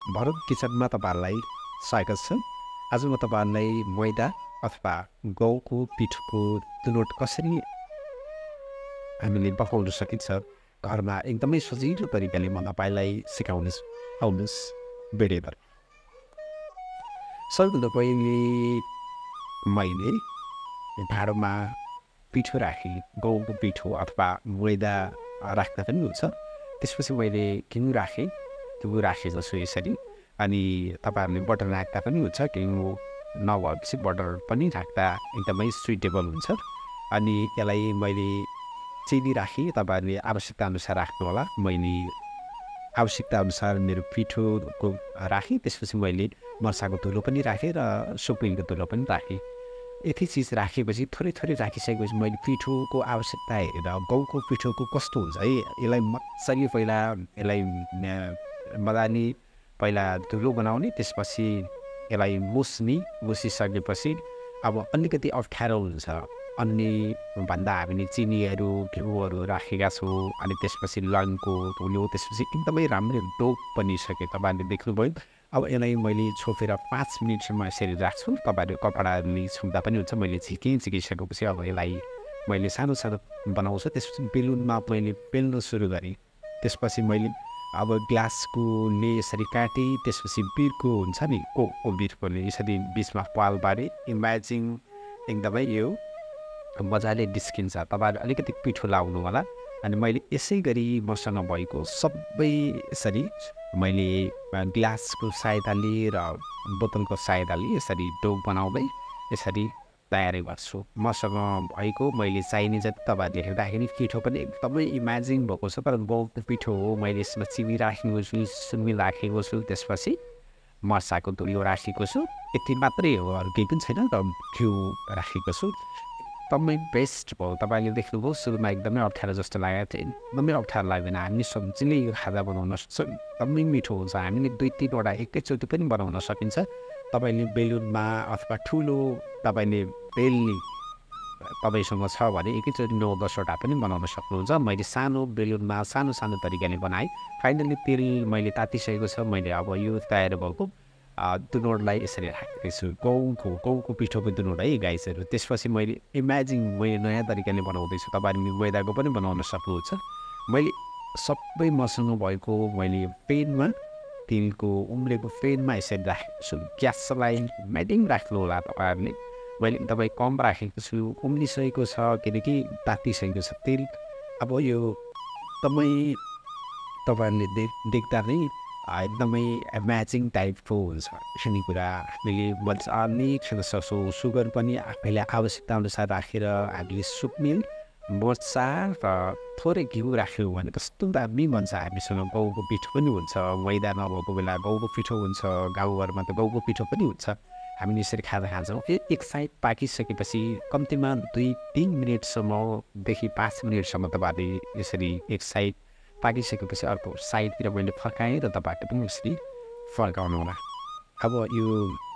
भरत किचनमा तपाईँहरूलाई स्वागत छ। आज म तपाईँहरूलाई मैदा अथवा गहुँको पिठोको दुनोट कसरी हामीले पकाउन सकिन्छ घरमा एकदमै सजिलो तरिकाले म तपाईँलाई सिकाउनेछु। आउनुहोस् बेडेर। सबैभन्दा पहिले मैले भाँडोमा पिठो राखेँ, गहुँको पिठो अथवा मैदा राख्दा पनि हुन्छ। त्यसपछि मैले घिउ राखेँ, घिउ राखेको छु यसरी। अनि तपाईँहरूले बटर राख्दा पनि हुन्छ, घिउ नभएपछि बटर पनि राख्दा एकदमै सुइटेबल हुन्छ। अनि यसलाई मैले चिनी राखेँ, तपाईँहरूले आवश्यकता अनुसार राख्नु होला। मैले आवश्यकता अनुसार मेरो पिठोको राखेँ। त्यसपछि मैले मर्चाको धुलो पनि राखेँ र सुक्खिनको धुलो पनि राखेँ। यति चिज राखेपछि थोरै थोरै राखिसकेपछि मैले पिठोको आवश्यकता हेरेर गहुँको पिठोको कस्तो हुन्छ है, यसलाई मजाले पहिला यसलाई मजाले पहिला धुलो बनाउने, त्यसपछि यसलाई मुसिसकेपछि अब अलिकति अप्ठ्यारो हुन्छ। अन्य भन्दा हामीले चिनीहरू घिउहरू राखेका छौँ। अनि त्यसपछि लङको धुलो, त्यसपछि एकदमै राम्रो डोप बनिसक्यो, तपाईँहरूले देख्नुभयो। अब यसलाई मैले छोपेर 5 मिनटसम्म यसरी राख्छु। तपाईँहरू कपडाले छुम्दा पनि हुन्छ। मैले झिकिसकेपछि अब यसलाई मैले सानो सानो बनाउँछु। त्यसपछि बेलुनमा मैले पेल्नु सुरु गरेँ। त्यसपछि मैले अब ग्लासकोले यसरी काटेँ। त्यसपछि बिर्को हुन्छ नि, को बिर्कोले यसरी बिचमा पाल पारेँ। इमेजिङ एकदमै यो मजाले निस्किन्छ। तपाईँहरू अलिकति पिठो लाउनु होला। अनि मैले यसै गरी मसँग भएको सबै यसरी मैले ग्लासको सहायताले र बोतलको सहायताले यसरी डोप बनाउँदै यसरी तयारी गर्छु। मसँग भएको मैले चाहिने जति तपाईँहरूले हेर्दाखेरि पिठो पनि एकदमै इमेजिङ भएको छ। तर गहुँको पिठो हो। मैले यसमा चिनी राखेको छु, सुन्नी राखेको छु, त्यसपछि मर्चाको धुलो राखेको छु। यति मात्रै हो, अरू केही पनि छैन। र घिउ राखेको छु। एकदमै बेस्ट भयो। तपाईँले देख्नुभयो सुरुमा एकदमै अप्ठ्यारो जस्तो लागेको थियो। एकदमै अप्ठ्यारो लाग्दैन। हामीले सजिलै यो खाजा बनाउन सक्छौँ। एकदमै मिठो हुन्छ। हामीले 2-3वटा एकैचोटि पनि बनाउन सकिन्छ। तपाईँले बेलुनमा अथवा ठुलो तपाईँले बेल्ने तपाईँसँग छ भने एकैचोटि 9-10वटा पनि बनाउन सक्नुहुन्छ। मैले सानो बेलुनमा सानो सानो तरिकाले बनाएँ। फाइनली तेल मैले तातिसकेको छ। मैले अब यो तयार भएको दुनोटलाई यसरी राखेको छु। गहुँको पिठोको दुनोट है गाइसहरू। त्यसपछि मैले इमेजिङ मैले नयाँ तरिकाले बनाउँदैछु। तपाईँहरूले मैदाको पनि बनाउन सक्नुहुन्छ। मैले सबै मसँग भएको मैले पेनमा तेलको उम्लेको पेनमा यसरी राखेको छु। ग्यासलाई मिडियम राख्नु होला तपाईँहरूले। मैले तपाईँ कम राखेको छु, उम्लिसकेको छ, किनकि तातिसकेको छ तेल। अब यो तपाईँहरूले देख्दा नै एकदमै इमेजिङ टाइपको हुन्छ खानेकुरा। हामीले मजाले खान सक्छौँ। सुगर पनि आफैले आवश्यकता अनुसार राखेर हामीले सुक्खिन, मर्चा र थोरै घिउ राख्यौँ भने कस्तो दामी बन्छ। हामीसँग गहुँको पिठो पनि हुन्छ। मैदा नभएको बेला गहुँको पिठो हुन्छ, गाउँघरमा त गहुँको पिठो पनि हुन्छ। हामीले यसरी खान्छौँ। एक साइड पाकिसकेपछि कम्तीमा 2-3 मिनटसम्मदेखि 5 मिनटसम्म तपाईँहरूले यसरी एक साइड पाकिसकेपछि अर्को साइडतिर मैले फर्काएँ र तपाईँहरूले पनि यसरी फर्काउनु होला। अब यो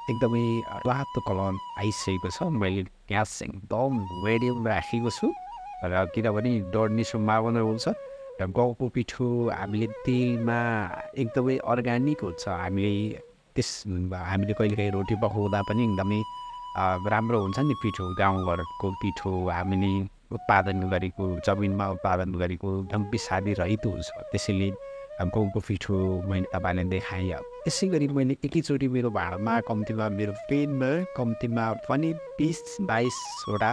एकदमै रातो कलर आइसकेको छ। मैले ग्यास एकदम मिडियम राखेको छु र किनभने डढ्ने सम्भावना हुन्छ। र गहुँको पिठो हामीले तेलमा एकदमै अर्ग्यानिक हुन्छ। हामीले कहिलेकाहीँ रोटी पकाउँदा पनि एकदमै राम्रो हुन्छ नि पिठो। गाउँघरको पिठो हामीले उत्पादन गरेको, जमिनमा उत्पादन गरेको एकदम विषादी रहित हुन्छ। त्यसैले गहुँको पिठो मैले तपाईँलाई देखाएँ। यसै गरी मैले एकैचोटि मेरो भाँडामा कम्तीमा मेरो पेनमा कम्तीमा पनि 20-22वटा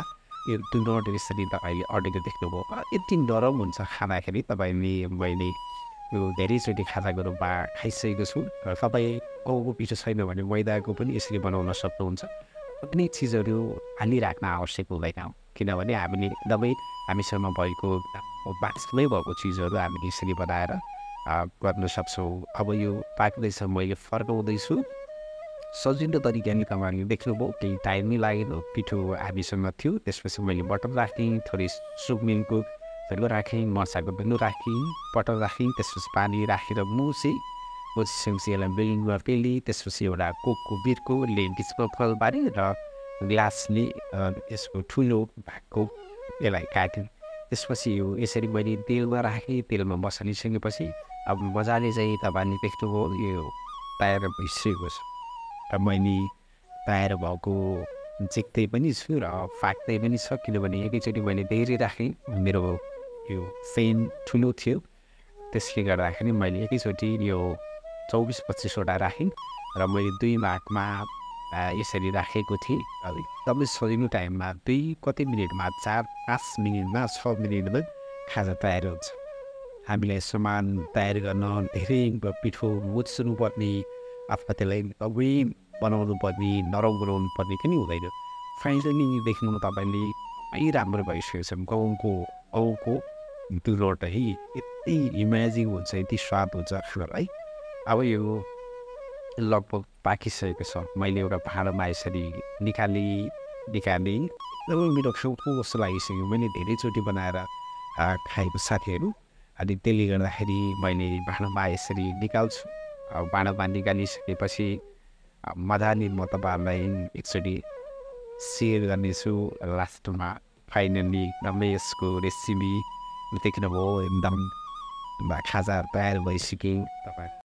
यो दुनोट यसरी तपाईँले अडेको देख्नुभयो। यति नरम हुन्छ खाँदाखेरि। मैले यो धेरैचोटि खाजाको रूपमा खाइसकेको छु। र तपाईँ गहुँको पिठो छैन भने मैदाको पनि यसरी बनाउन सक्नुहुन्छ। कुनै चिजहरू हालिराख्न आवश्यक हुँदैन, किनभने हामीले एकदमै हामीसँग भएको बाँचमै भएको चिजहरू हामीले यसरी बनाएर गर्न सक्छौँ। अब यो पाक्दैछ, मैले फर्काउँदैछु। सजिलो तरिकाले तपाईँहरूले देख्नुभयो, केही टाइम नै लागेन। पिठो हामीसँग थियो। त्यसपछि मैले बटर राखेँ, थोरै सुक्खिनको धुलो राखेँ, मर्चाको धुलो राखेँ, बटर राखेँ। त्यसपछि पानी राखेर मुसिसकेपछि यसलाई बेलुनमा पेलेँ। त्यसपछि एउटा कोकको बिर्कोले बिचमा फल पारेँ र ग्लासले यसको ठुलो भागको यसलाई काटेँ। त्यसपछि यो यसरी मैले तेलमा राखेँ। तेलमा बसालिसकेपछि अब मजाले चाहिँ तपाईँले देख्नुभयो यो तयार भइसकेको छ र मैले तयार भएको झिक्दै पनि छु र फाक्दै पनि छ किनभने एकैचोटि मैले धेरै राखेँ मेरो यो फेन ठुलो थियो त्यसले गर्दाखेरि मैले एकैचोटि यो 24-25वटा राखेँ र मैले 2 भागमा यसरी राखेको थिएँ एकदमै सजिलो टाइममा 2 कति मिनटमा 4-5 मिनटमा 6 मिनटमा खाजा तयार हुन्छ हामीलाई सामान तयार गर्न धेरै पिठो मुछ्नु पर्ने अथवा त्यसलाई एकदमै बनाउनु पर्ने नरम बनाउनु पर्ने पनि हुँदैन फाइनली देख्नु तपाईँले एकदमै राम्रो भइसकेको छ गाउँको दुलट है यति इमेजिङ हुन्छ यति स्वाद हुन्छ है अब यो लगभग पाकिसकेको छ मैले एउटा भाँडामा यसरी निकालेँ एकदमै मेरो खाउको कस्तो लागिसक्यो मैले धेरैचोटि बनाएर खाएको साथीहरू अनि त्यसले गर्दाखेरि मैले भाँडामा यसरी निकाल्छु अब भाँडामा निकालिसकेपछि मजाले म तपाईँहरूलाई एकचोटि सेयर गर्नेछु लास्टमा फाइनली एकदमै यसको रेसिपी देख्नुभयो एकदम खाजा तयार भइसक्यो तपाईँ